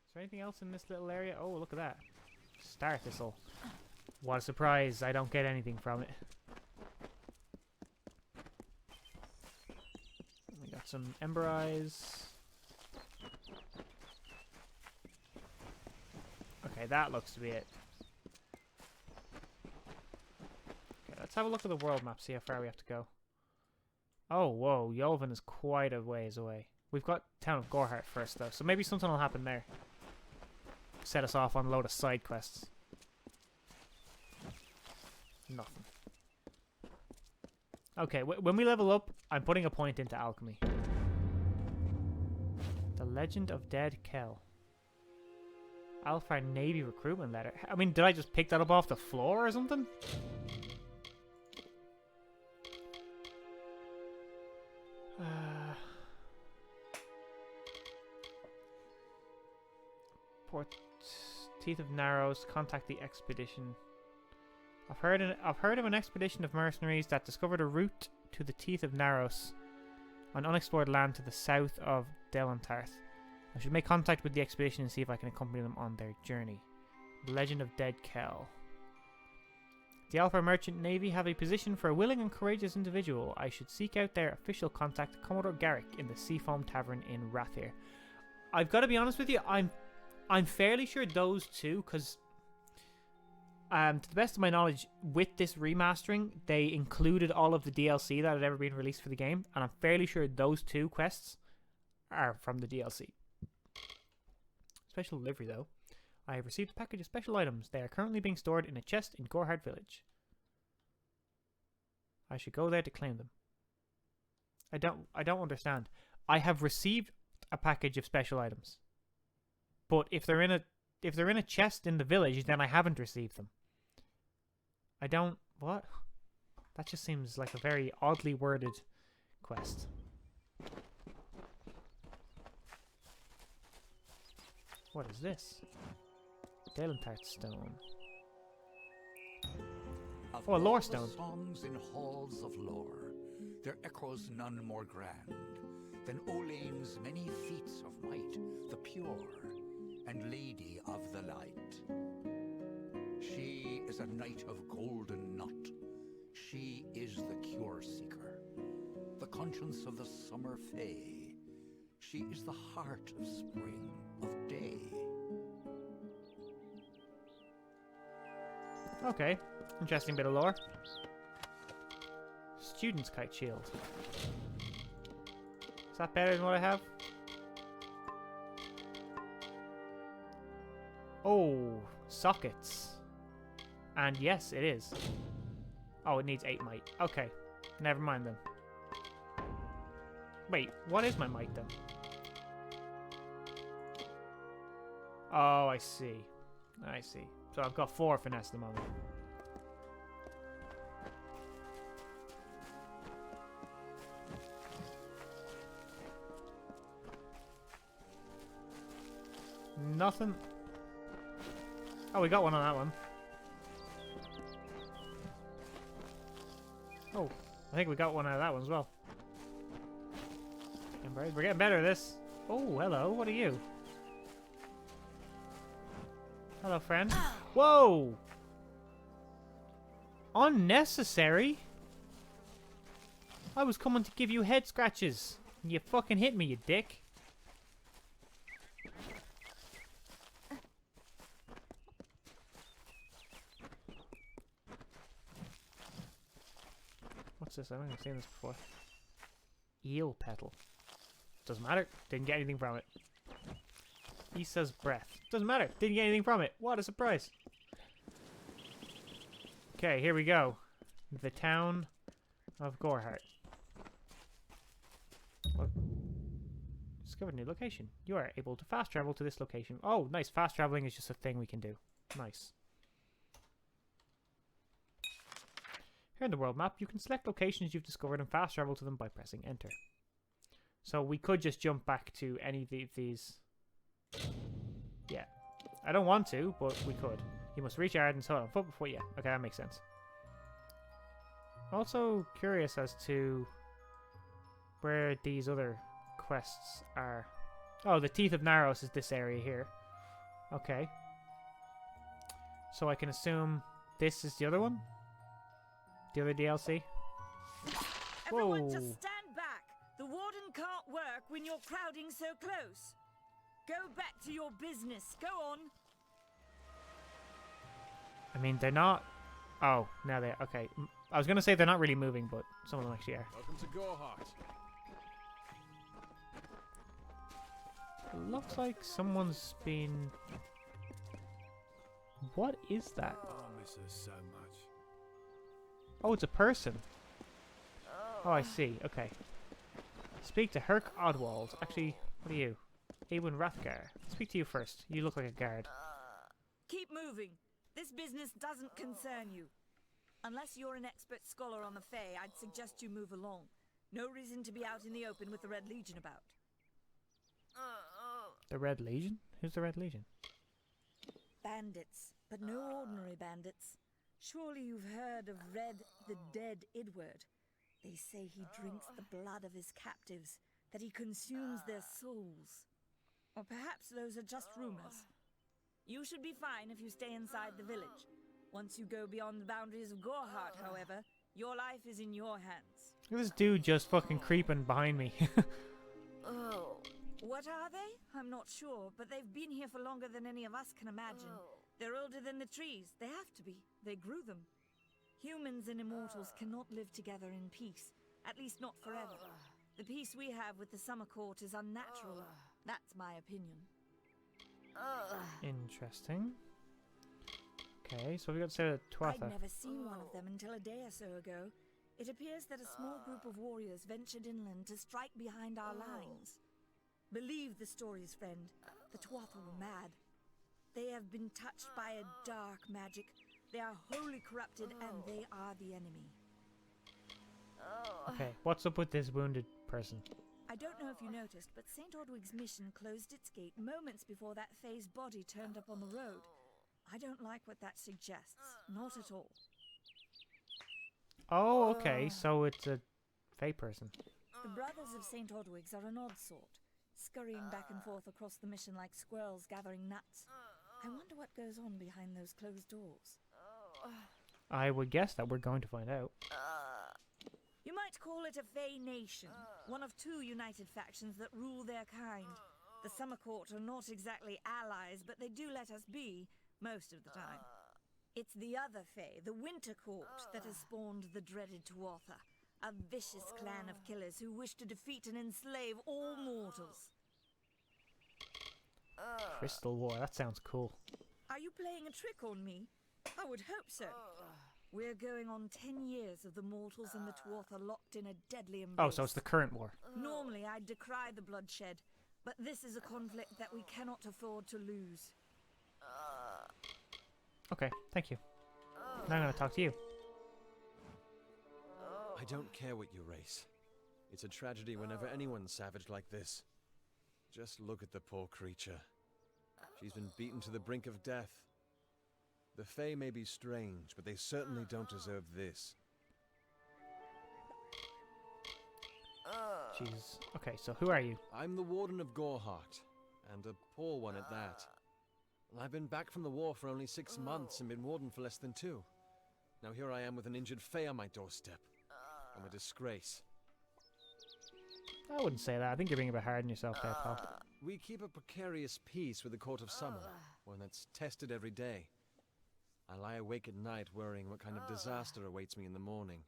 Is there anything else in this little area? Oh, look at that. Star thistle. What a surprise. I don't get anything from it. We got some ember eyes. Okay, that looks to be it. Okay, let's have a look at the world map, see how far we have to go. Oh, whoa. Yolvin is quite a ways away. We've got town of Gorhart first, though, so maybe something will happen there. Set us off on a load of side quests. Nothing. Okay, when we level up, I'm putting a point into alchemy. The Legend of Dead Kell. Alpha Navy recruitment letter. I mean, did I just pick that up off the floor or something? Port Teeth of Narrows. Contact the expedition. I've heard of an expedition of mercenaries that discovered a route to the Teeth of Narrows, on unexplored land to the south of Dalentarth. I should make contact with the expedition and see if I can accompany them on their journey. The Legend of Dead Kell. The Alpha Merchant Navy have a position for a willing and courageous individual. I should seek out their official contact, Commodore Garrick, in the Seafoam Tavern in Rathir. I've got to be honest with you, I'm fairly sure those two, because to the best of my knowledge, with this remastering, they included all of the DLC that had ever been released for the game, and I'm fairly sure those two quests are from the DLC. Special delivery, though. I have received a package of special items. They are currently being stored in a chest in Gorhart village. I should go there to claim them. I don't understand. I have received a package of special items. But if they're in a chest in the village, then I haven't received them. I don't... What? That just seems like a very oddly worded quest. What is this? Dalentarth stone. Oh, a lore stone. Songs in halls of lore, there echoes none more grand than Olane's many feats of might, the pure and lady of the light. She is a knight of golden knot. She is the cure seeker, the conscience of the summer fae. She is the heart of spring, of day. Okay, interesting bit of lore. Student's kite shield. Is that better than what I have? Oh, sockets. And yes, it is. Oh, it needs 8 might. Okay, never mind then. Wait, what is my might then? Oh, I see. I see. So I've got 4 finesse at the moment. Nothing. Oh, we got one on that one. Oh, I think we got one out of that one as well. We're getting better at this. Oh, hello. What are you? Hello, friend. Whoa! Unnecessary? I was coming to give you head scratches. And you fucking hit me, you dick. What's this? I haven't seen this before. Eel petal. Doesn't matter. Didn't get anything from it. Issa's breath. Doesn't matter. Didn't get anything from it. What a surprise. Okay, here we go. The town of Gorhart. What? Discovered a new location. You are able to fast travel to this location. Oh, nice. Fast traveling is just a thing we can do. Nice. Here in the world map, you can select locations you've discovered and fast travel to them by pressing enter. So we could just jump back to any of these. Yeah. I don't want to, but we could. You must reach Arden's hut on foot before... Yeah, okay, that makes sense. Also curious as to where these other quests are. Oh, the Teeth of Narrows is this area here. Okay. So I can assume this is the other one? The other DLC? Everyone Whoa. just stand back. The warden can't work when you're crowding so close. Go back to your business. Go on. I mean, they're not... Oh, now they're... Okay. I was going to say they're not really moving, but some of them actually are. Welcome to Gorhart. It looks like someone's been... What is that? I miss her so much. Oh, it's a person. Oh, I see. Okay. Speak to Herc Oddwald. Actually, what are you? Awen Rathgar. Speak to you first. You look like a guard. Keep moving. This business doesn't concern you. Unless you're an expert scholar on the Fae, I'd suggest you move along. No reason to be out in the open with the Red Legion about. The Red Legion? Who's the Red Legion? Bandits, but no ordinary bandits. Surely you've heard of Red the Dead Idward. They say he drinks the blood of his captives, that he consumes their souls. Or perhaps those are just rumors. You should be fine if you stay inside the village. Once you go beyond the boundaries of Gorhart, however, your life is in your hands. Look at this dude just fucking creeping behind me. What are they? I'm not sure, but they've been here for longer than any of us can imagine. They're older than the trees. They have to be. They grew them. Humans and immortals cannot live together in peace, at least not forever. The peace we have with the Summer Court is unnatural. That's my opinion. Interesting. Okay, so we got to say to Tuatha. I'd never seen one of them until a day or so ago. It appears that a small group of warriors ventured inland to strike behind our lines. Believe the stories, friend. The Tuatha were mad. They have been touched by a dark magic. They are wholly corrupted, and they are the enemy. Okay, what's up with this wounded person? I don't know if you noticed, but St. Ordwig's mission closed its gate moments before that Fae's body turned up on the road. I don't like what that suggests. Not at all. Oh, okay, so it's a Fae person. The brothers of St. Ordwig's are an odd sort, scurrying back and forth across the mission like squirrels gathering nuts. I wonder what goes on behind those closed doors. I would guess that we're going to find out. You might call it a Fae nation, one of two united factions that rule their kind. The Summer Court are not exactly allies, but they do let us be, most of the time. It's the other Fae, the Winter Court, that has spawned the dreaded Tuatha, a vicious clan of killers who wish to defeat and enslave all mortals. Crystal War, that sounds cool. Are you playing a trick on me? I would hope so. We're going on 10 years of the mortals and the Tuatha locked in a deadly embrace. Oh, so it's the current war. Normally, I'd decry the bloodshed, but this is a conflict that we cannot afford to lose. Okay, thank you. Now I'm going to talk to you. I don't care what you race. It's a tragedy whenever anyone's savage like this. Just look at the poor creature. She's been beaten to the brink of death. The Fae may be strange, but they certainly don't deserve this. Jeez. Okay, so who are you? I'm the Warden of Gorhart, and a poor one at that. I've been back from the war for only 6 months and been Warden for less than 2. Now here I am with an injured Fae on my doorstep. I'm a disgrace. I wouldn't say that. I think you're being a bit hard on yourself there, pal. We keep a precarious peace with the Court of Summer, one that's tested every day. I lie awake at night worrying what kind of disaster awaits me in the morning.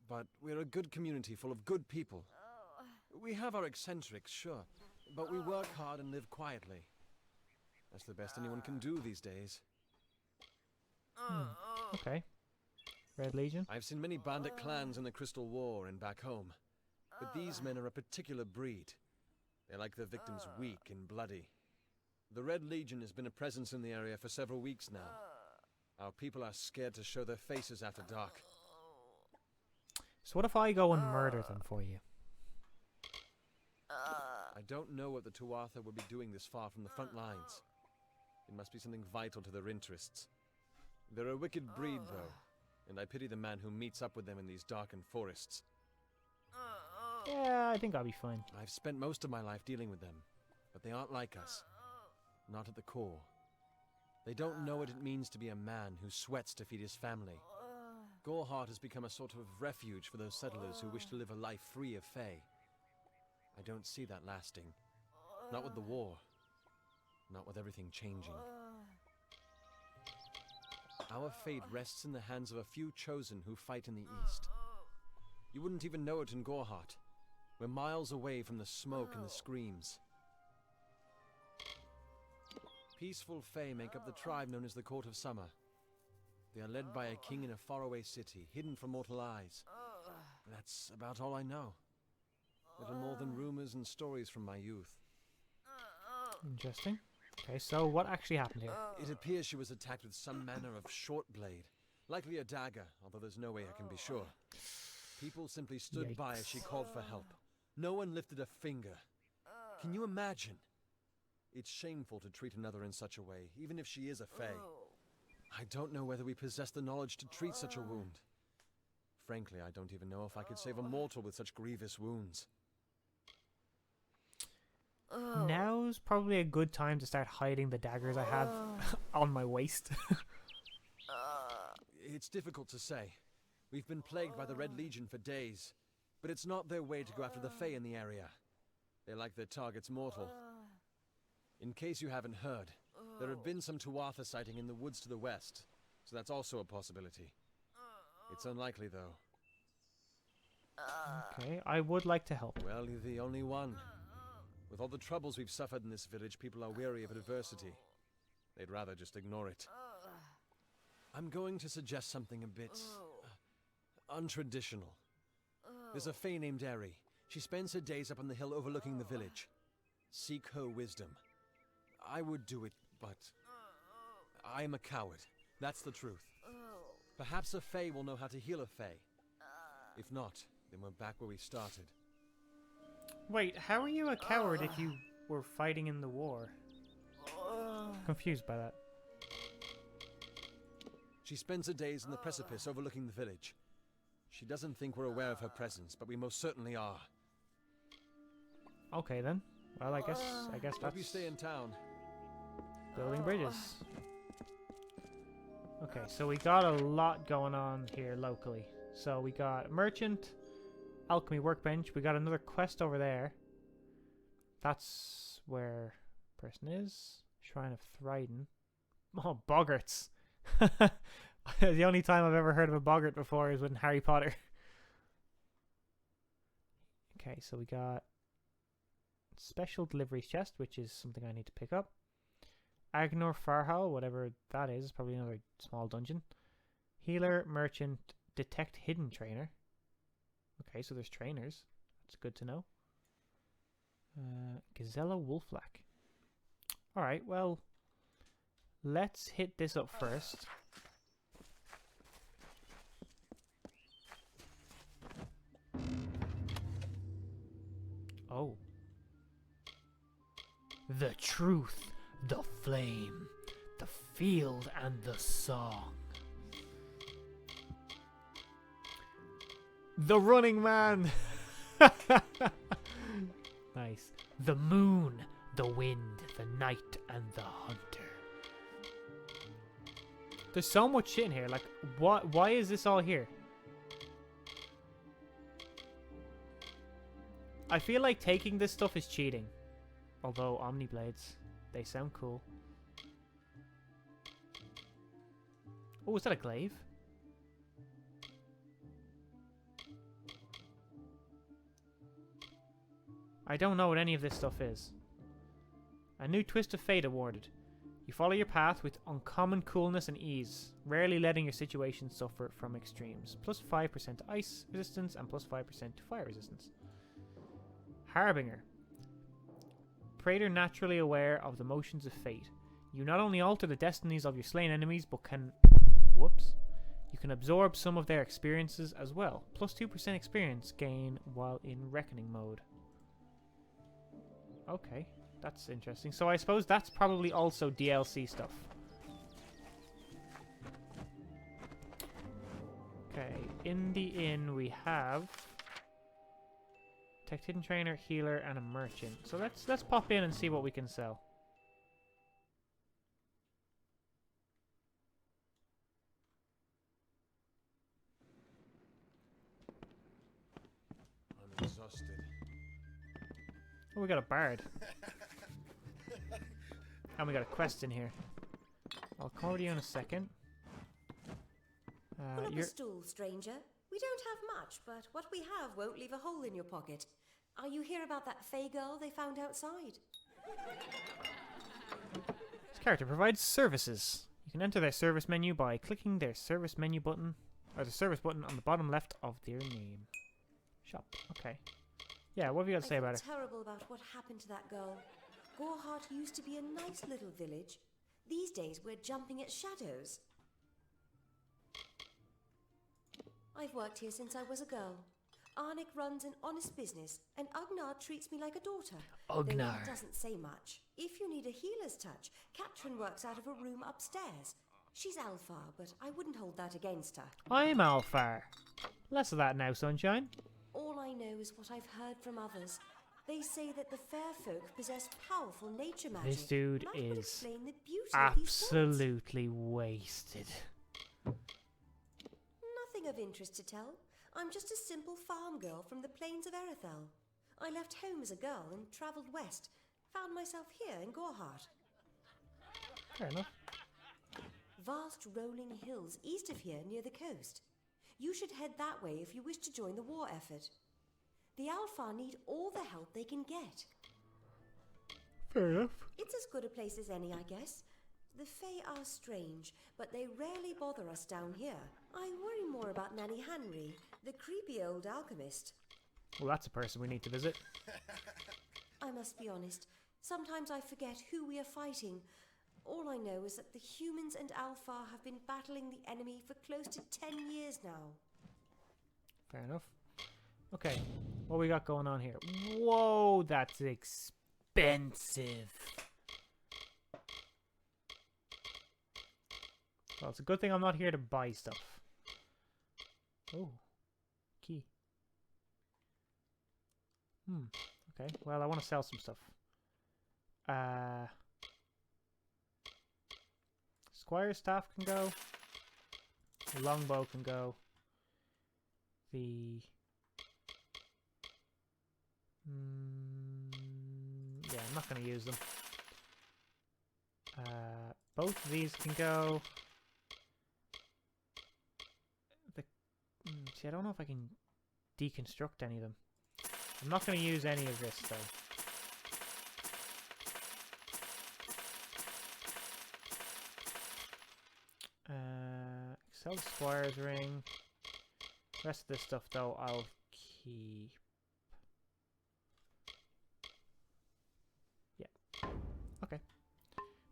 But we're a good community full of good people. We have our eccentrics, sure, but we work hard and live quietly. That's the best anyone can do these days. Okay. Red Legion? I've seen many bandit clans in the Crystal War and back home, but these men are a particular breed. They like their victims weak and bloody. The Red Legion has been a presence in the area for several weeks now. Our people are scared to show their faces after dark. So what if I go and murder them for you? I don't know what the Tuatha would be doing this far from the front lines. It must be something vital to their interests. They're a wicked breed, though, and I pity the man who meets up with them in these darkened forests. Yeah, I think I'll be fine. I've spent most of my life dealing with them, but they aren't like us. not at the core. They don't know what it means to be a man who sweats to feed his family. Gorhart has become a sort of refuge for those settlers who wish to live a life free of Fae. I don't see that lasting. Not with the war. Not with everything changing. Our fate rests in the hands of a few chosen who fight in the east. You wouldn't even know it in Gorhart. We're miles away from the smoke and the screams. Peaceful Fae make up the tribe known as the Court of Summer. They are led by a king in a faraway city, hidden from mortal eyes. That's about all I know. Little more than rumors and stories from my youth. Interesting. Okay, so what actually happened here? It appears she was attacked with some manner of short blade. Likely a dagger, although there's no way I can be sure. People simply stood by as she called for help. No one lifted a finger. Can you imagine? It's shameful to treat another in such a way, even if she is a Fae. I don't know whether we possess the knowledge to treat such a wound. Frankly, I don't even know if I could save a mortal with such grievous wounds. Now's probably a good time to start hiding the daggers I have on my waist. It's difficult to say. We've been plagued by the Red Legion for days, but it's not their way to go after the Fae in the area. They like their targets mortal. In case you haven't heard, there have been some Tuatha sighting in the woods to the west, so that's also a possibility. It's unlikely, though. Okay, I would like to help. Well, you're the only one. With all the troubles we've suffered in this village, people are weary of adversity. They'd rather just ignore it. I'm going to suggest something a bit untraditional. There's a Fae named Eri. She spends her days up on the hill overlooking the village. Seek her wisdom. I would do it, but I am a coward. That's the truth. Perhaps a Fae will know how to heal a Fae. If not, then we're back where we started. Wait, how are you a coward if you were fighting in the war? Confused by that. She spends her days on the precipice overlooking the village. She doesn't think we're aware of her presence, but we most certainly are. Okay then. Well, I guess Hope that's you stay in town. building bridges. Okay, so we got a lot going on here locally. So we got merchant, alchemy workbench. We got another quest over there. That's where person is. Shrine of Thryden. Oh, boggarts. The only time I've ever heard of a boggart before is in Harry Potter. Okay, so we got special deliveries chest, which is something I need to pick up. Agnor Farhal, whatever that is, probably another small dungeon. Healer, merchant, detect hidden trainer. Okay, so there's trainers. That's good to know. Gazella Wolflack. Alright, well, let's hit this up first. Oh. The truth, the flame, the field and the song. The running man! Nice. The moon, the wind, the night and the hunter. There's so much shit in here. Like, why is this all here? I feel like taking this stuff is cheating. Although, Omniblades, they sound cool. Oh, is that a glaive? I don't know what any of this stuff is. A new twist of fate awarded. You follow your path with uncommon coolness and ease, rarely letting your situation suffer from extremes. Plus 5% to ice resistance and plus 5% to fire resistance. Harbinger. Praetor naturally aware of the motions of fate. You not only alter the destinies of your slain enemies, but can... Whoops. You can absorb some of their experiences as well. Plus 2% experience gain while in reckoning mode. Okay, that's interesting. So I suppose that's probably also DLC stuff. Okay, in the inn we have... Detect hidden trainer, healer, and a merchant. So let's pop in and see what we can sell. Oh, we got a bard. And we got a quest in here. I'll come over to you in a second. Pull up a You're... stool, stranger. We don't have much, but what we have won't leave a hole in your pocket. Are you here about that Fey girl they found outside? This character provides services. You can enter their service menu by clicking their service menu button, or the service button on the bottom left of their name. Shop. Okay. Yeah, what have you got to say about her? I feel terrible about what happened to that girl. Gorhart used to be a nice little village. These days we're jumping at shadows. I've worked here since I was a girl. Arnik runs an honest business, and Ugnar treats me like a daughter. Ugnar. Though he doesn't say much. If you need a healer's touch, Katrin works out of a room upstairs. She's Alfar, but I wouldn't hold that against her. I'm Alfar. Less of that now, sunshine. All I know is what I've heard from others. They say that the fair folk possess powerful nature magic. This dude That would is explain the beauty of these stones. absolutely wasted. Nothing of interest to tell. I'm just a simple farm girl from the plains of Erethel. I left home as a girl and travelled west. Found myself here in Gorhart. Fair enough. Vast rolling hills east of here near the coast. You should head that way if you wish to join the war effort. The Alfar need all the help they can get. Fair enough. It's as good a place as any, I guess. The Fae are strange, but they rarely bother us down here. I worry more about Nanny Henry, the creepy old alchemist. Well, that's a person we need to visit. I must be honest, sometimes I forget who we are fighting. All I know is that the humans and Alfar have been battling the enemy for close to 10 years now. Fair enough. Okay, what we got going on here? Whoa, that's expensive. Well, it's a good thing I'm not here to buy stuff. Oh, key. Okay, well, I want to sell some stuff. Squire's staff can go. The longbow can go. The... yeah, I'm not going to use them. Both of these can go. See, I don't know if I can deconstruct any of them. I'm not going to use any of this, though. Sell the Squire's ring. The rest of this stuff, though, I'll keep. Yeah. Okay.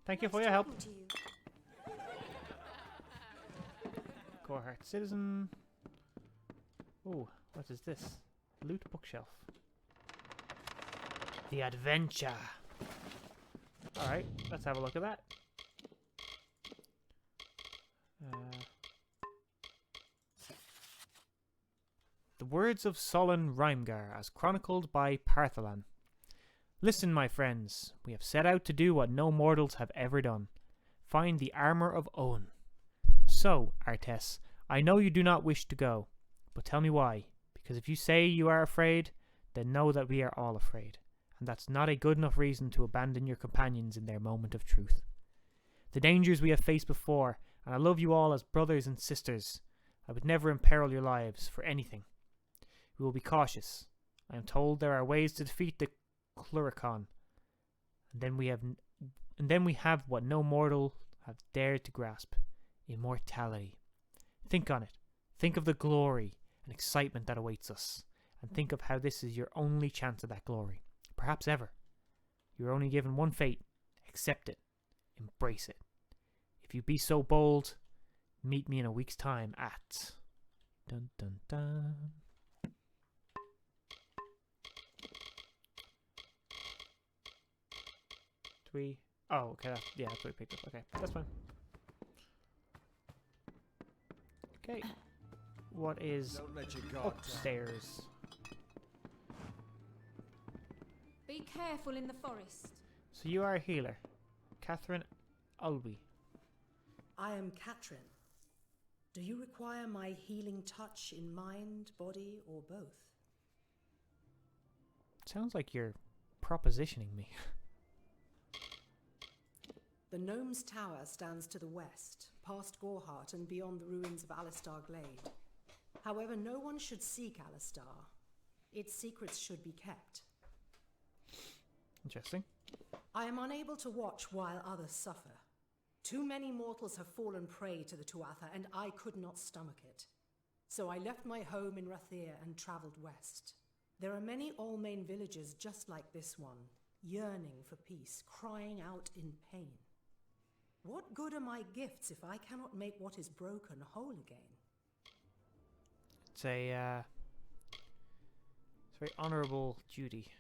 Thank you for your help. Gorhart Citizen. Ooh, what is this? Loot bookshelf. The adventure. Alright, let's have a look at that. The words of Solon Rhymgar, as chronicled by Parthalan. Listen, my friends, we have set out to do what no mortals have ever done. Find the armor of Owen. So, Artes, I know you do not wish to go, but tell me why. Because if you say you are afraid, then know that we are all afraid, and that's not a good enough reason to abandon your companions in their moment of truth. The dangers we have faced before, and I love you all as brothers and sisters. I would never imperil your lives for anything. We will be cautious. I am told there are ways to defeat the Cluricon, and then we have what no mortal have dared to grasp: immortality. Think on it. Think of the glory and excitement that awaits us, and think of how this is your only chance at that glory, perhaps ever. You are only given one fate. Accept it. Embrace it. If you be so bold, meet me in a week's time at... Dun dun dun. Oh, okay. Yeah, that's what we picked up. Okay, that's fine. Okay. What is upstairs? Be careful in the forest. So you are a healer. Catherine Ulby. I am Katrin. Do you require my healing touch in mind, body, or both? Sounds like you're propositioning me? The Gnome's Tower stands to the west, past Gorhart and beyond the ruins of Alistar Glade. However, no one should seek Alistar. Its secrets should be kept. Interesting. I am unable to watch while others suffer. Too many mortals have fallen prey to the Tuatha, and I could not stomach it. So I left my home in Rathir and travelled west. There are many Allmain villages just like this one, yearning for peace, crying out in pain. What good are my gifts if I cannot make what is broken whole again? It's a very honourable duty.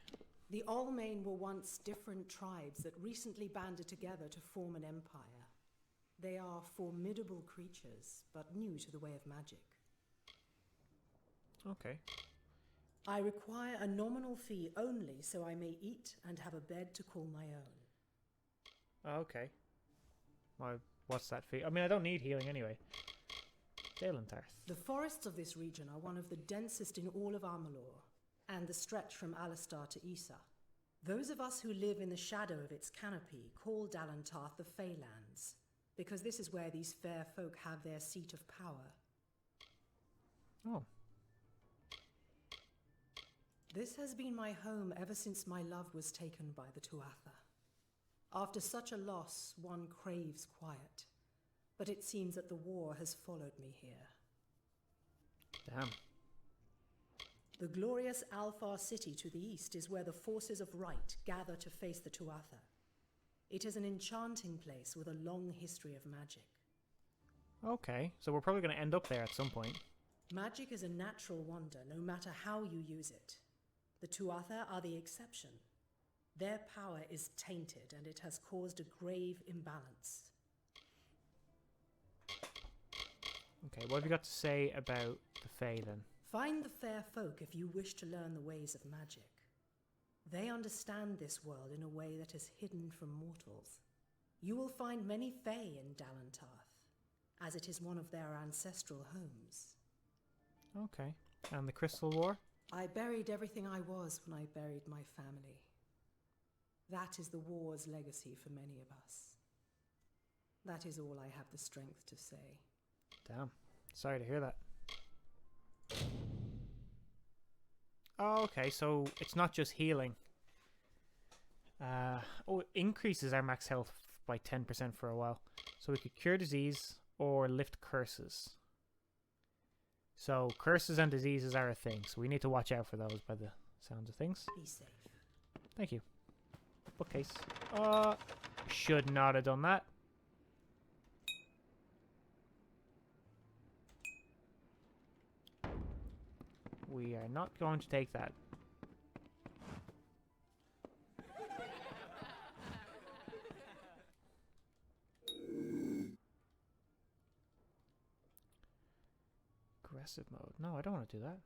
The Allmain were once different tribes that recently banded together to form an empire. They are formidable creatures, but new to the way of magic. Okay. I require a nominal fee only so I may eat and have a bed to call my own. Okay. What's that fee? I mean, I don't need healing anyway. Dalentarth. The forests of this region are one of the densest in all of Amalur, and the stretch from Alistar to Issa. Those of us who live in the shadow of its canopy call Dalentarth the Feylands, because this is where these fair folk have their seat of power. Oh. This has been my home ever since my love was taken by the Tuatha. After such a loss, one craves quiet, but it seems that the war has followed me here. Damn. The glorious Alfar city to the east is where the forces of right gather to face the Tuatha. It is an enchanting place with a long history of magic. Okay, so we're probably going to end up there at some point. Magic is a natural wonder, no matter how you use it. The Tuatha are the exception. Their power is tainted, and it has caused a grave imbalance. Okay, what have you got to say about the Fae then? Find the fair folk if you wish to learn the ways of magic. They understand this world in a way that is hidden from mortals. You will find many Fae in Dalentarth, as it is one of their ancestral homes. Okay. And the Crystal War? I buried everything I was when I buried my family. That is the war's legacy for many of us. That is all I have the strength to say. Damn. Sorry to hear that. Oh, okay, so it's not just healing. It increases our max health by 10% for a while. So we could cure disease or lift curses. So curses and diseases are a thing, so we need to watch out for those by the sounds of things. Be safe. Thank you. Bookcase. Should not have done that. We are not going to take that. Aggressive mode. No, I don't want to do that.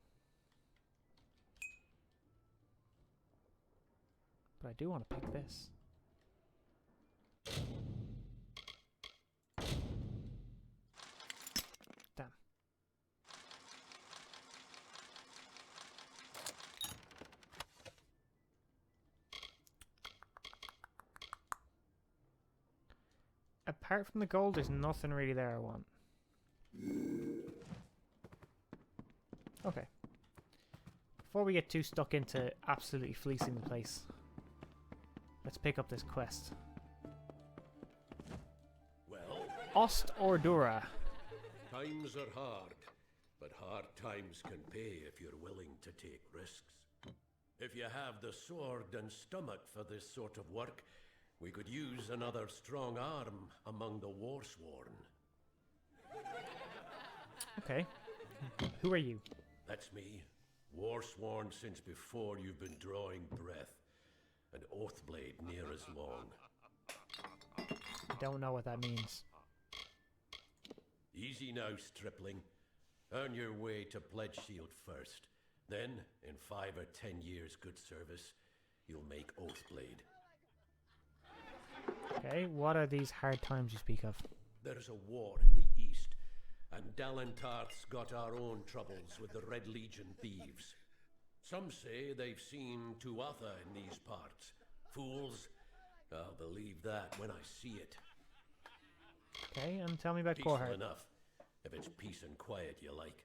But I do want to pick this. Damn. Apart from the gold, there's nothing really there I want. Okay. Before we get too stuck into absolutely fleecing the place, let's pick up this quest. Well, Ost Ordura. times are hard, but hard times can pay if you're willing to take risks. If you have the sword and stomach for this sort of work, we could use another strong arm among the Warsworn. Okay. Who are you? That's me, Warsworn since before you've been drawing breath. An Oathblade near as long. I don't know what that means. Easy now, stripling. Earn your way to Pledge Shield first. Then, in 5 or 10 years' good service, you'll make Oathblade. Okay, what are these hard times you speak of? There's a war in the east, and Dalentarth's got our own troubles with the Red Legion thieves. Some say they've seen Tuatha in these parts. Fools. I'll believe that when I see it. Okay, and tell me about Peaceful Gorhart. enough, if it's peace and quiet you like.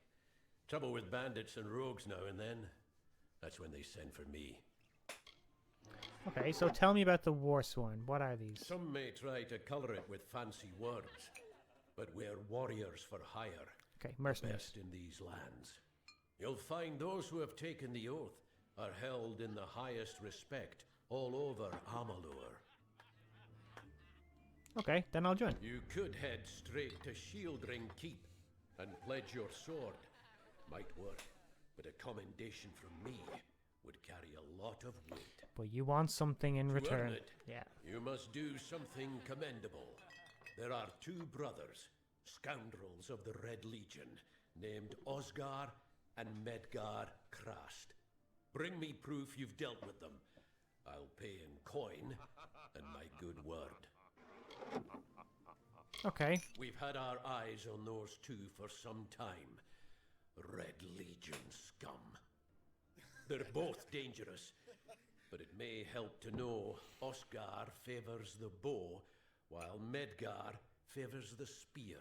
Trouble with bandits and rogues now and then. That's when they send for me. Okay, so tell me about the Warsworn. What are these? Some may try to colour it with fancy words, but we're warriors for hire. Okay, mercenaries. Best in these lands. You'll find those who have taken the oath are held in the highest respect all over Amalur. Okay, then I'll join. You could head straight to Shieldring Keep and pledge your sword. Might work, but a commendation from me would carry a lot of weight. But you want something in To return. earn it, Yeah. you must do something commendable. There are two brothers, scoundrels of the Red Legion, named Osgar and Medgar Krast. Bring me proof you've dealt with them. I'll pay in coin and my good word. Okay. We've had our eyes on those two for some time. Red Legion scum. They're both dangerous, but it may help to know Osgar favors the bow, while Medgar favors the spear.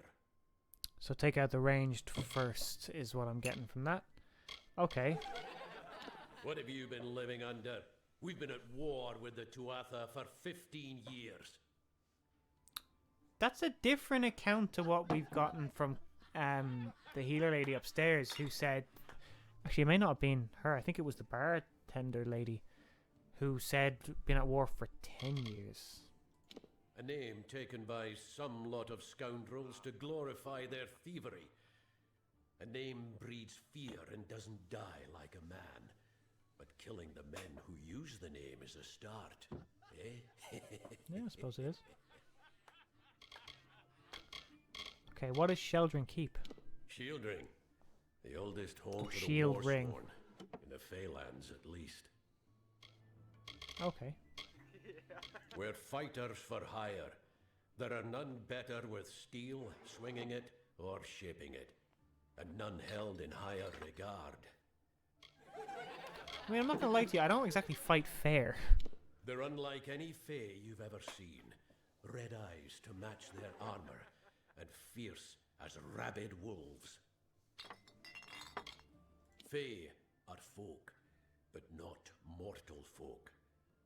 So take out the ranged first, is what I'm getting from that. Okay. What have you been living under? We've been at war with the Tuatha for 15 years. That's a different account to what we've gotten from the healer lady upstairs, who said... Actually, it may not have been her. I think it was the bartender lady who said been at war for 10 years. A name taken by some lot of scoundrels to glorify their thievery. A name breeds fear and doesn't die like a man. But killing the men who use the name is a start, eh? Yeah, I suppose it is. Okay, what is Sheldring Keep? Shieldring. The oldest home to the Shield Ring. Warsworn. In the Feylands, at least. Okay. We're fighters for hire. There are none better with steel, swinging it, or shaping it. And none held in higher regard. I mean, I'm not gonna lie to you, I don't exactly fight fair. They're unlike any Fey you've ever seen. Red eyes to match their armor, and fierce as rabid wolves. Fey are folk, but not mortal folk.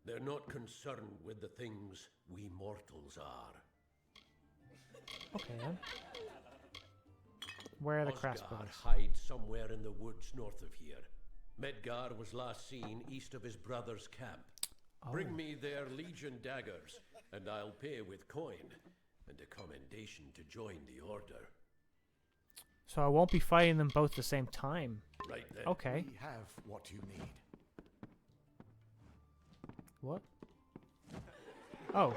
They're not concerned with the things we mortals are. Okay then. Where are the Crass Osgar brothers? hides somewhere in the woods north of here. Medgar was last seen east of his brother's camp. Oh. Bring me their legion daggers, and I'll pay with coin, and a commendation to join the order. So I won't be fighting them both at the same time. Right then. Okay. We have what you need. What? Oh,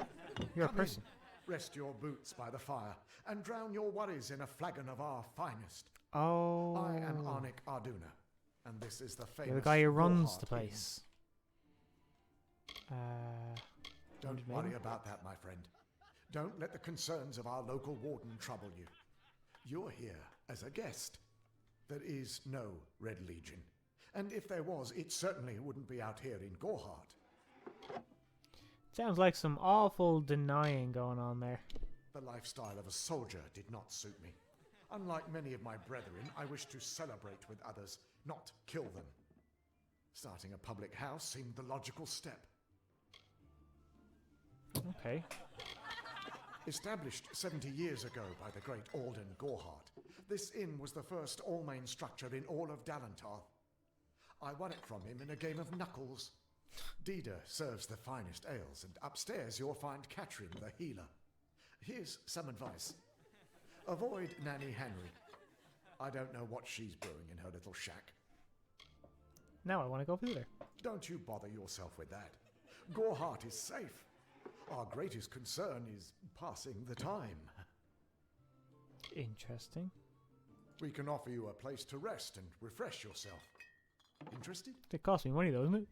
you're a Come in. person. Rest your boots by the fire, and drown your worries in a flagon of our finest. Oh. I am Arnik Arduna, and this is the famous You're the guy who runs Gorhart the Inn. place. Don't Maybe? worry about that, my friend. Don't let the concerns of our local warden trouble you. You're here as a guest. There is no Red Legion. And if there was, it certainly wouldn't be out here in Gorhart. Sounds like some awful denying going on there. The lifestyle of a soldier did not suit me. Unlike many of my brethren, I wish to celebrate with others, not kill them. Starting a public house seemed the logical step. Okay. Established 70 years ago by the great Alden Gorhart, this inn was the first all-main structure in all of Dalentarth. I won it from him in a game of knuckles. Dida serves the finest ales, and upstairs you'll find Katrin the healer. Here's some advice. Avoid Nanny Henry. I don't know what she's brewing in her little shack. Now I want to go through there. Don't you bother yourself with that. Gorhart is safe. Our greatest concern is passing the time. Interesting. We can offer you a place to rest and refresh yourself. Interested? It cost me money though, isn't it?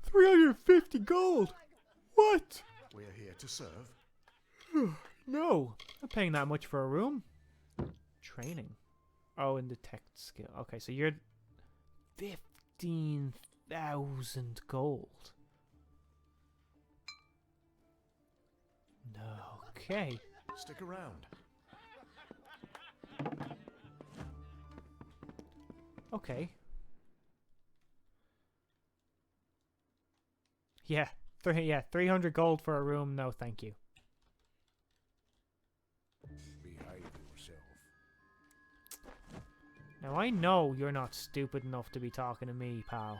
350 gold! What? We're here to serve. No, not paying that much for a room. Training. Oh, and detect skill. Okay, so you're 15,000 gold. Okay. Stick around. Okay. Yeah, 300 gold for a room. No, thank you. Behave yourself. Now I know you're not stupid enough to be talking to me, pal.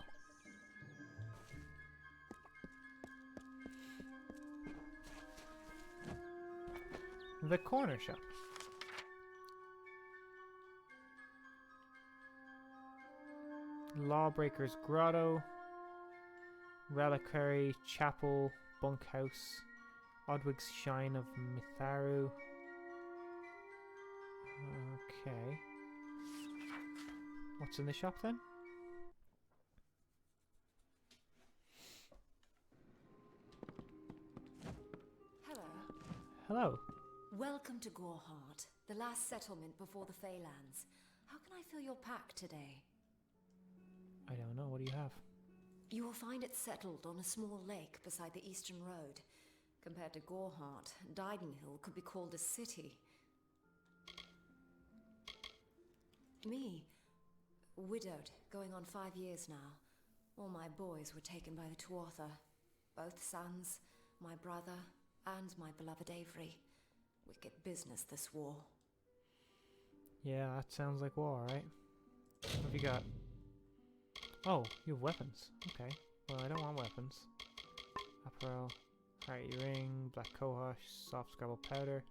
The corner shop. Lawbreaker's Grotto. Reliquary Chapel Bunkhouse. Odwig's Shrine of Mitharu. Okay. What's in the shop then? Hello. Hello. Welcome to Gorhart, the last settlement before the Feylands. How can I fill your pack today? I don't know. What do you have? You will find it settled on a small lake beside the eastern road. Compared to Gorhart, Didenhill could be called a city. Me, widowed, going on 5 years now. All my boys were taken by the Tuatha. Both sons, my brother, and my beloved Avery. Wicked business, this war. Yeah, that sounds like war, right? What have you got? Oh, you have weapons. Okay. Well, I don't want weapons. Perpheral, hearty ring, black cohosh, soft scrabble powder,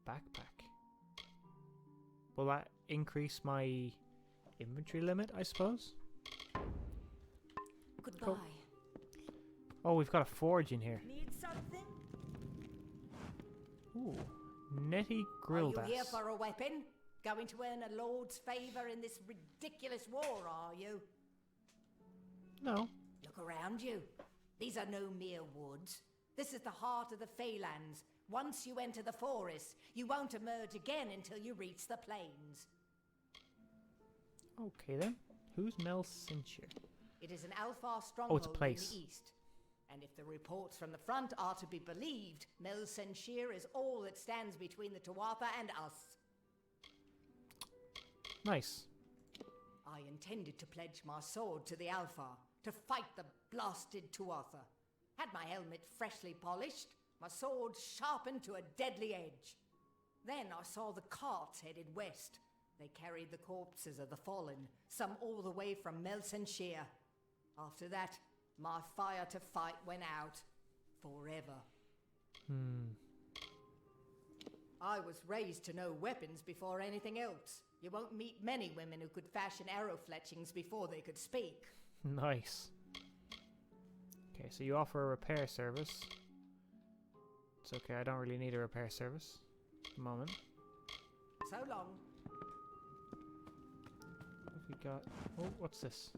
backpack. Will that increase my inventory limit, I suppose? Goodbye. Cool. Oh, we've got a forge in here. Need something? Ooh, Netty Grilled Are you here Ass. for a weapon? Going to earn a lord's favour in this ridiculous war, are you? No. Look around you. These are no mere woods. This is the heart of the Feylands. Once you enter the forest, you won't emerge again until you reach the plains. Okay then. Who's Mel Cincher? It is an Alfar stronghold in place. the east. And if the reports from the front are to be believed, Mel Cincher is all that stands between the Tuatha and us. Nice. I intended to pledge my sword to the Alfar, to fight the blasted Tuatha. Had my helmet freshly polished, my sword sharpened to a deadly edge. Then I saw the carts headed west. They carried the corpses of the fallen, some all the way from Melsenshire. After that, my fire to fight went out. Forever. I was raised to know weapons before anything else. You won't meet many women who could fashion arrow fletchings before they could speak. Nice. Okay, so you offer a repair service. It's okay, I don't really need a repair service at the moment. So long. What have we got? Oh, what's this?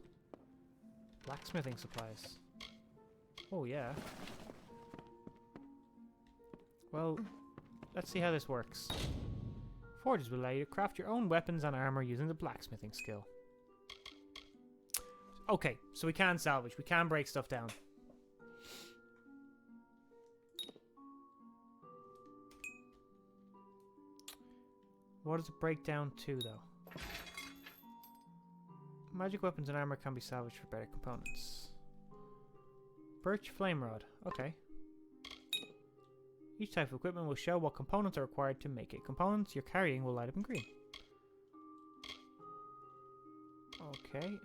Blacksmithing supplies. Oh, yeah. Well, let's see how this works. Forges will allow you to craft your own weapons and armor using the blacksmithing skill. Okay, so we can salvage. We can break stuff down. What does it break down to, though? Magic weapons and armor can be salvaged for better components. Birch flame rod. Okay. Each type of equipment will show what components are required to make it. Components you're carrying will light up in green. Okay.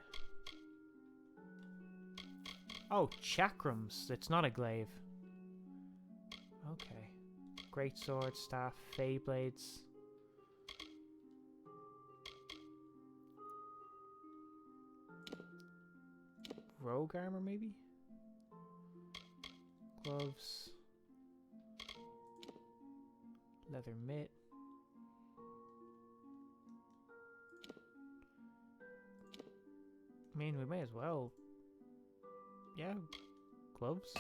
Oh, chakrams. It's not a glaive. Okay. Great sword, staff, fey blades. Rogue armor, maybe? Gloves. Leather mitt. I mean, we may as well. Yeah, gloves.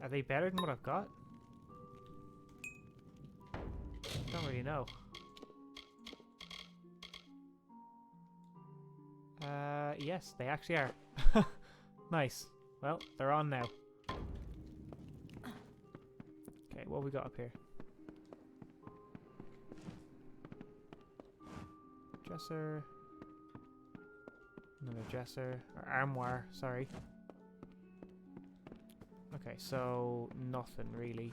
Are they better than what I've got? Don't really know. Yes, they actually are. Nice. Well, they're on now. Okay, what we got up here? Dresser. Another dresser. Or armoire, sorry. Okay, so nothing really.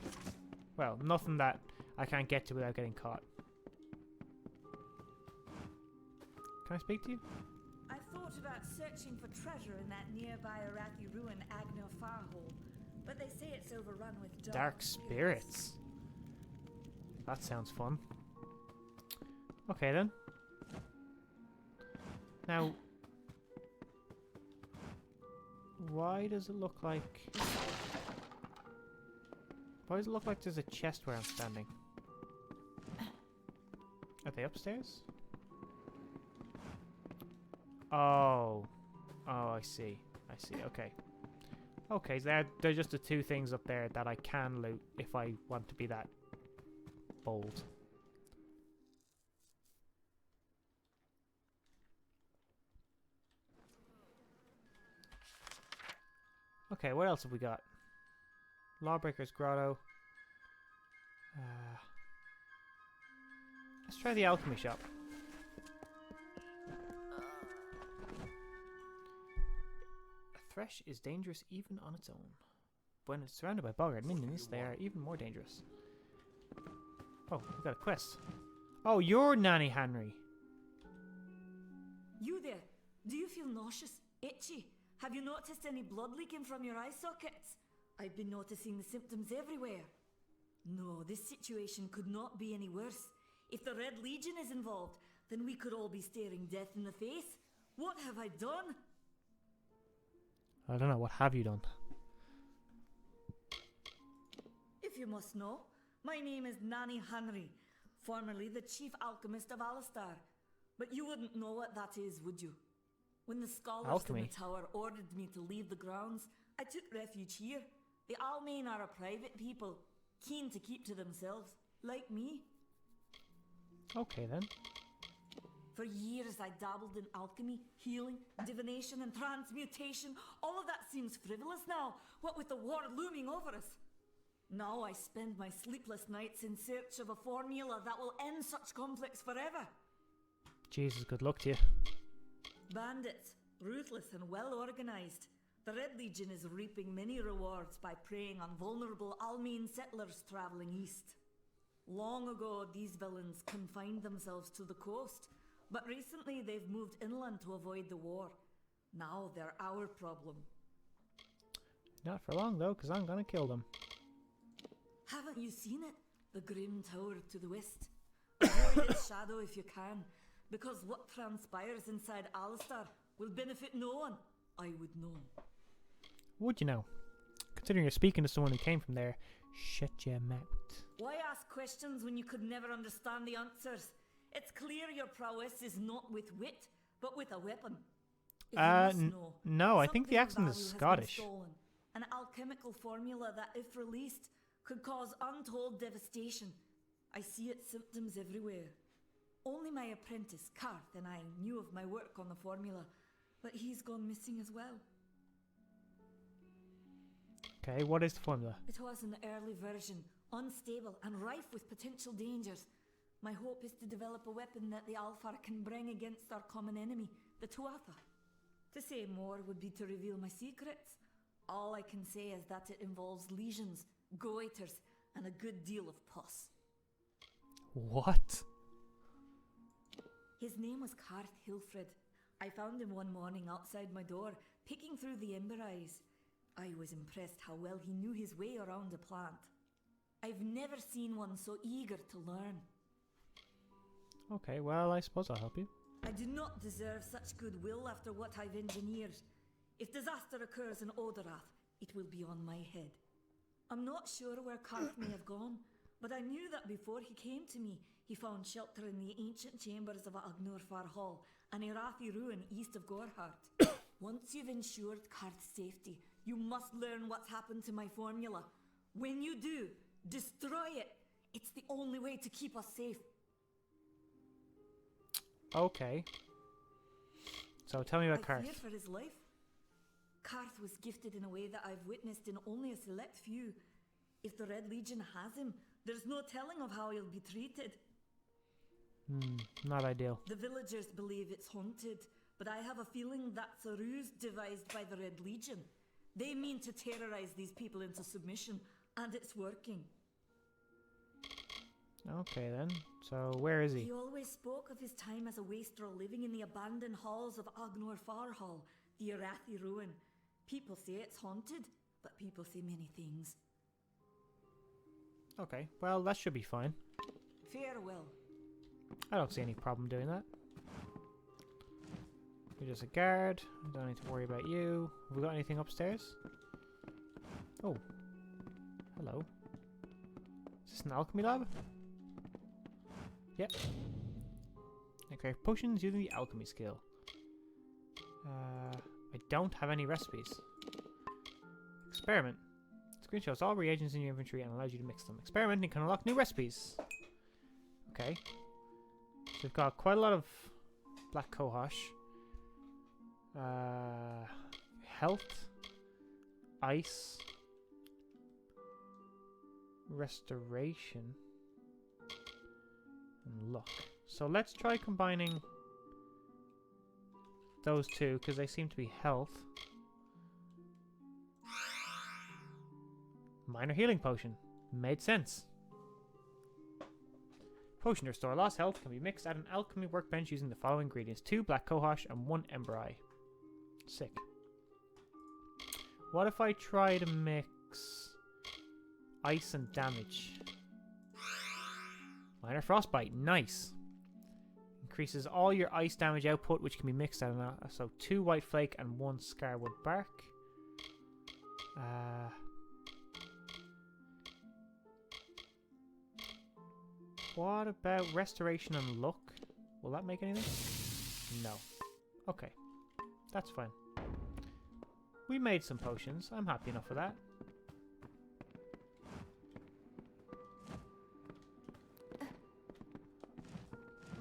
Well, nothing that I can't get to without getting caught. Can I speak to you? I thought about searching for treasure in that nearby Rathir ruin Agnor Farhole, but they say it's overrun with Dark spirits. That sounds fun. Okay then. Now, why does it look like... Why does it look like there's a chest where I'm standing? Are they upstairs? Oh. Oh, I see. I see. Okay. Okay, so they're just the two things up there that I can loot if I want to be that bold. Okay, what else have we got? Lawbreaker's Grotto. Let's try the alchemy shop. A thresh is dangerous even on its own. When it's surrounded by boggart minions, they are even more dangerous. Oh, we got a quest. Oh, you're Nanny Henry. You there? Do you feel nauseous? Itchy? Have you noticed any blood leaking from your eye sockets? I've been noticing the symptoms everywhere. No, this situation could not be any worse. If the Red Legion is involved, then we could all be staring death in the face. What have I done? I don't know, what have you done? If you must know, my name is Nanny Henry, formerly the chief alchemist of Alistar. But you wouldn't know what that is, would you? When the scholars in the tower ordered me to leave the grounds, I took refuge here. The Almain are a private people, keen to keep to themselves, like me. Okay then. For years I dabbled in alchemy, healing, divination and transmutation. All of that seems frivolous now, what with the war looming over us. Now I spend my sleepless nights in search of a formula that will end such conflicts forever. Jesus, good luck to you. Bandits, ruthless and well organized. The Red Legion is reaping many rewards by preying on vulnerable Almain settlers traveling east. Long ago, these villains confined themselves to the coast, but recently they've moved inland to avoid the war. Now they're our problem. Not for long though, because I'm gonna kill them. Haven't you seen it? The grim tower to the west. Avoid its shadow if you can, because what transpires inside Alistar will benefit no one. I would know. Would you know? Considering you're speaking to someone who came from there, shut your mouth. Why ask questions when you could never understand the answers? It's clear your prowess is not with wit, but with a weapon. If you must know, no, I think the something of accent is value has been Scottish. stolen. An alchemical formula that, if released, could cause untold devastation. I see its symptoms everywhere. Only my apprentice, Karth, and I knew of my work on the formula, but he's gone missing as well. Okay, what is the formula? It was an early version, unstable and rife with potential dangers. My hope is to develop a weapon that the Alfar can bring against our common enemy, the Tuatha. To say more would be to reveal my secrets. All I can say is that it involves lesions, goiters, and a good deal of pus. What? His name was Karth Hilfred. I found him one morning outside my door, picking through the ember eyes. I was impressed how well he knew his way around a plant. I've never seen one so eager to learn. Okay, well, I suppose I'll help you. I do not deserve such goodwill after what I've engineered. If disaster occurs in Odorath, it will be on my head. I'm not sure where Karth may have gone, but I knew that before he came to me, he found shelter in the ancient chambers of Agnor Farhall, an Rathir ruin east of Gorhart. Once you've ensured Karth's safety, you must learn what's happened to my formula. When you do, destroy it. It's the only way to keep us safe. Okay. So tell me about I Karth. fear for his life. Karth was gifted in a way that I've witnessed in only a select few. If the Red Legion has him, there's no telling of how he'll be treated. Not ideal. The villagers believe it's haunted, but I have a feeling that's a ruse devised by the Red Legion. They mean to terrorize these people into submission, and it's working. Okay then. So where is he? He always spoke of his time as a wastrel living in the abandoned halls of Agnor Farhall, the Rathir ruin. People say it's haunted, but people say many things. Okay, well that should be fine. Farewell. I don't see any problem doing that. You're just a guard. I don't need to worry about you. Have we got anything upstairs? Oh. Hello. Is this an alchemy lab? Yep. Okay, potions using the alchemy skill. I don't have any recipes. Experiment. Screen shows all reagents in your inventory and allows you to mix them. Experimenting can unlock new recipes. Okay. So we've got quite a lot of black cohosh. Health. Ice. Restoration. And luck. So let's try combining those two because they seem to be health. Minor healing potion. Made sense. Potion to restore lost health can be mixed at an alchemy workbench using the following ingredients: 2 black cohosh and 1 ember eye. Sick. What if I try to mix ice and damage? Minor frostbite. Nice. Increases all your ice damage output, which can be mixed at so 2 white flake and 1 scarwood bark. What about restoration and luck? Will that make anything? No. Okay. That's fine. We made some potions. I'm happy enough with that.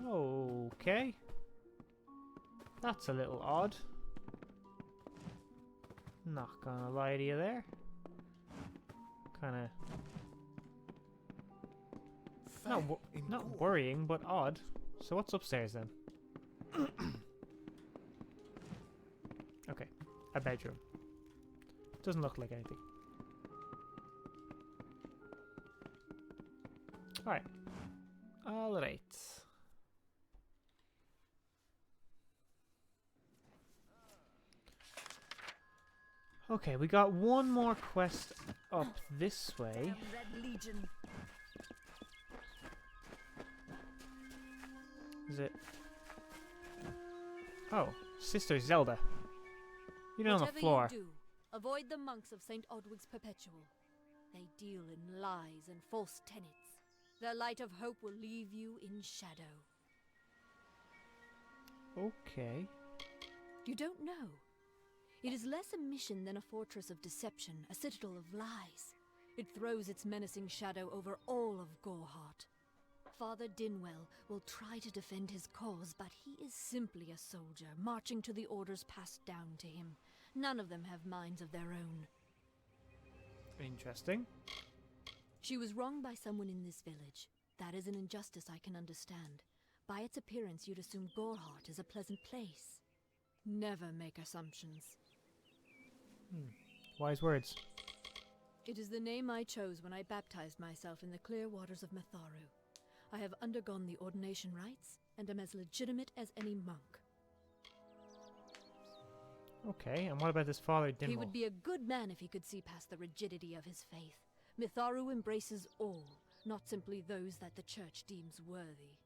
Okay. That's a little odd. Not gonna lie to you there. Kinda... Not worrying, but odd. So what's upstairs then? Okay, a bedroom. Doesn't look like anything. Alright. Alright. Okay, we got one more quest up this way. Red Legion. Is it? Oh, Sister Zelda. You're on the floor. Whatever you do, avoid the monks of St. Odwig's Perpetual. They deal in lies and false tenets. Their light of hope will leave you in shadow. Okay. You don't know. It is less a mission than a fortress of deception, a citadel of lies. It throws its menacing shadow over all of Gorhart. Father Dinwell will try to defend his cause, but he is simply a soldier, marching to the orders passed down to him. None of them have minds of their own. Interesting. She was wronged by someone in this village. That is an injustice I can understand. By its appearance, you'd assume Gorhart is a pleasant place. Never make assumptions. Wise words. It is the name I chose when I baptized myself in the clear waters of Matharu. I have undergone the ordination rites, and am as legitimate as any monk. Okay, and what about this Father Dinwell? He would be a good man if he could see past the rigidity of his faith. Mitharu embraces all, not simply those that the church deems worthy.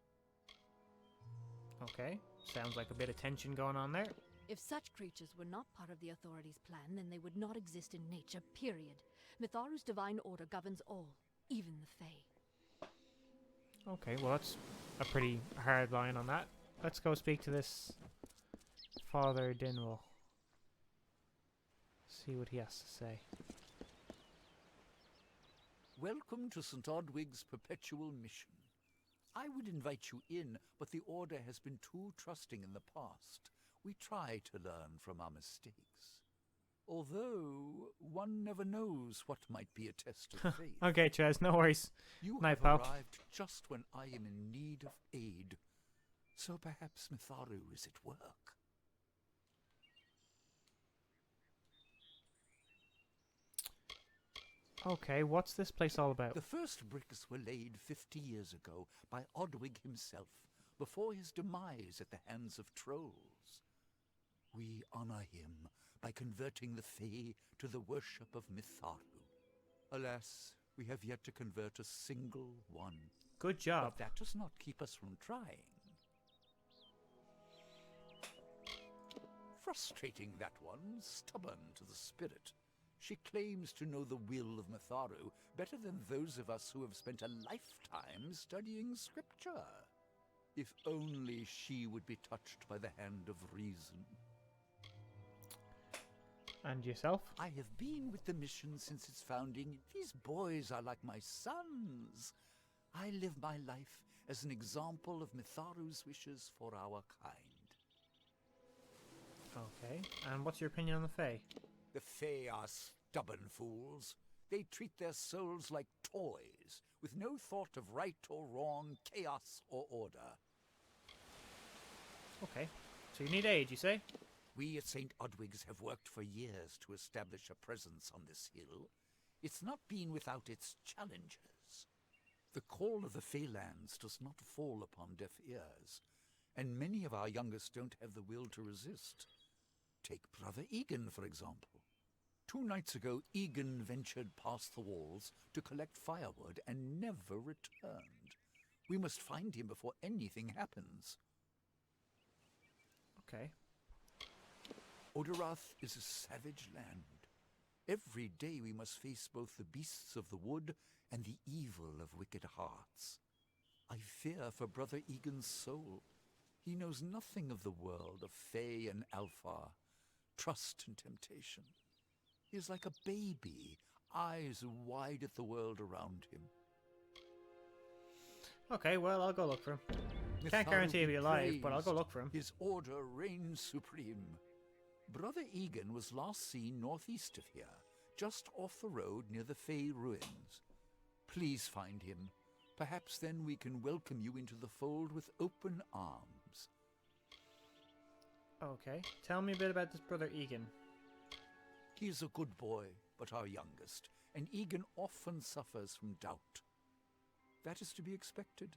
Okay, sounds like a bit of tension going on there. If such creatures were not part of the authorities' plan, then they would not exist in nature, period. Mitharu's divine order governs all, even the Fae. Okay, well that's a pretty hard line on that. Let's go speak to this Father Dinwell. See what he has to say. Welcome to St. Odwig's Perpetual Mission. I would invite you in, but the Order has been too trusting in the past. we try to learn from our mistakes. Although, one never knows what might be a test of faith. Okay, Chaz, no worries. You Night, have pal. arrived just when I am in need of aid. So perhaps Mitharu is at work. Okay, what's this place all about? The first bricks were laid 50 years ago by Odwig himself, before his demise at the hands of trolls. We honor him by converting the Fae to the worship of Mitharu. Alas, we have yet to convert a single one. Good job. But that does not keep us from trying. Frustrating, that one, stubborn to the spirit. She claims to know the will of Mitharu better than those of us who have spent a lifetime studying scripture. If only she would be touched by the hand of reason. And yourself? I have been with the mission since its founding. These boys are like my sons. I live my life as an example of Mitharu's wishes for our kind. Okay, and what's your opinion on the Fae? The Fae are stubborn fools. They treat their souls like toys, with no thought of right or wrong, chaos or order. Okay, so you need aid, you say? We at St. Odwig's have worked for years to establish a presence on this hill. It's not been without its challenges. The call of the Feylands does not fall upon deaf ears, and many of our youngest don't have the will to resist. Take Brother Egan, for example. 2 nights ago, Egan ventured past the walls to collect firewood and never returned. We must find him before anything happens. Okay. Odorath is a savage land. Every day we must face both the beasts of the wood and the evil of wicked hearts. I fear for Brother Egan's soul. He knows nothing of the world of Fae and Alpha, trust and temptation. He is like a baby, eyes wide at the world around him. Okay, well, I'll go look for him. Can't Mitharu guarantee he'll be be alive, but I'll go praised. look for him. His order reigns supreme. Brother Egan was last seen northeast of here, just off the road near the Fey ruins. Please find him. Perhaps then we can welcome you into the fold with open arms. Okay, tell me a bit about this Brother Egan. He is a good boy, but our youngest, and Egan often suffers from doubt. That is to be expected.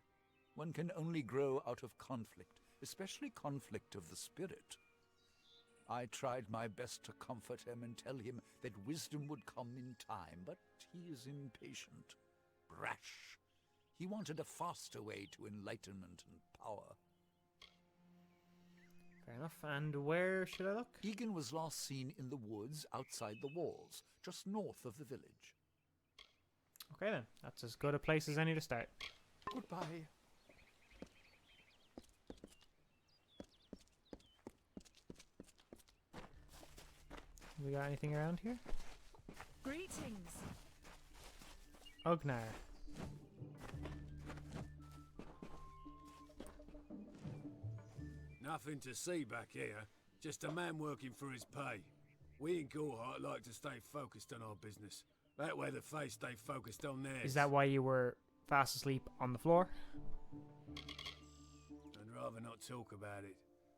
One can only grow out of conflict, especially conflict of the spirit. I tried my best to comfort him and tell him that wisdom would come in time, but he is impatient, brash. He wanted a faster way to enlightenment and power. Fair enough. And where should I look? Egan was last seen in the woods outside the walls, just north of the village. Okay then, that's as good a place as any to start. Goodbye. We got anything around here? Greetings. Ugnar. Nothing to see back here. Just a man working for his pay. We in Gorhart like to stay focused on our business. That way the Fae stay focused on theirs. Is that why you were fast asleep on the floor? I'd rather not talk about it.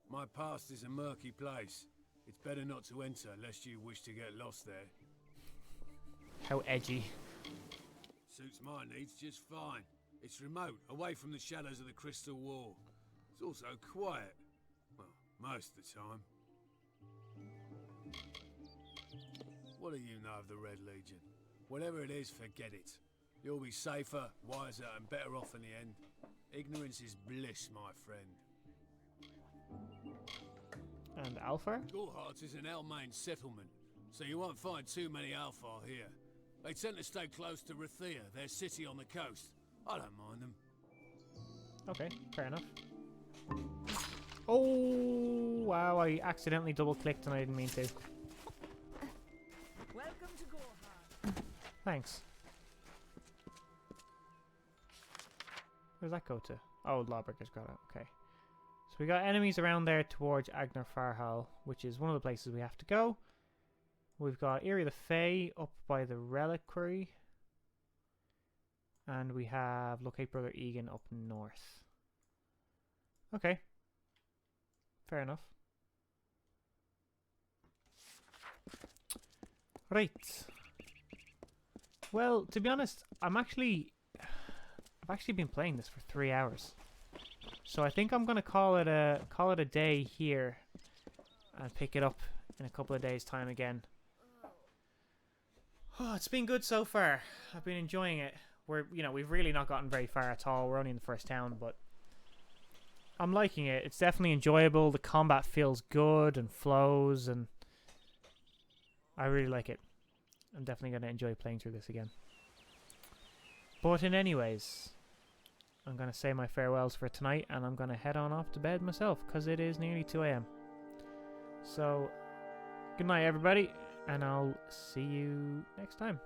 My past is a murky place. It's better not to enter lest you wish to get lost there. How edgy. Suits my needs just fine. It's remote, away from the shadows of the Crystal Wall. It's also quiet. Well, most of the time. What do you know of the Red Legion? Whatever it is, forget it. You'll be safer, wiser, and better off in the end. Ignorance is bliss, my friend. And Alpha? Gorhart is an Elmain settlement, so you won't find too many Alpha here. They tend to stay close to Rathir, their city on the coast. I don't mind them. Okay, fair enough. Oh, wow, I accidentally double-clicked and I didn't mean to. Welcome to Gorhart. Thanks. Where does that go to? Oh, Lawbreaker's got it, okay. So we got enemies around there towards Agnar Farhal, which is one of the places we have to go. We've got Eerie the Fae up by the Reliquary. And we have Locate Brother Egan up north. Okay. Fair enough. Right. Well, to be honest, I've actually been playing this for 3 hours. So I think I'm gonna call it a day here and pick it up in a couple of days' time again. Oh, it's been good so far. I've been enjoying it. We've really not gotten very far at all. We're only in the first town, but I'm liking it. It's definitely enjoyable. The combat feels good and flows, and I really like it. I'm definitely going to enjoy playing through this again. But in anyways, I'm going to say my farewells for tonight, and I'm going to head on off to bed myself, because it is nearly 2 AM. So, good night everybody, and I'll see you next time.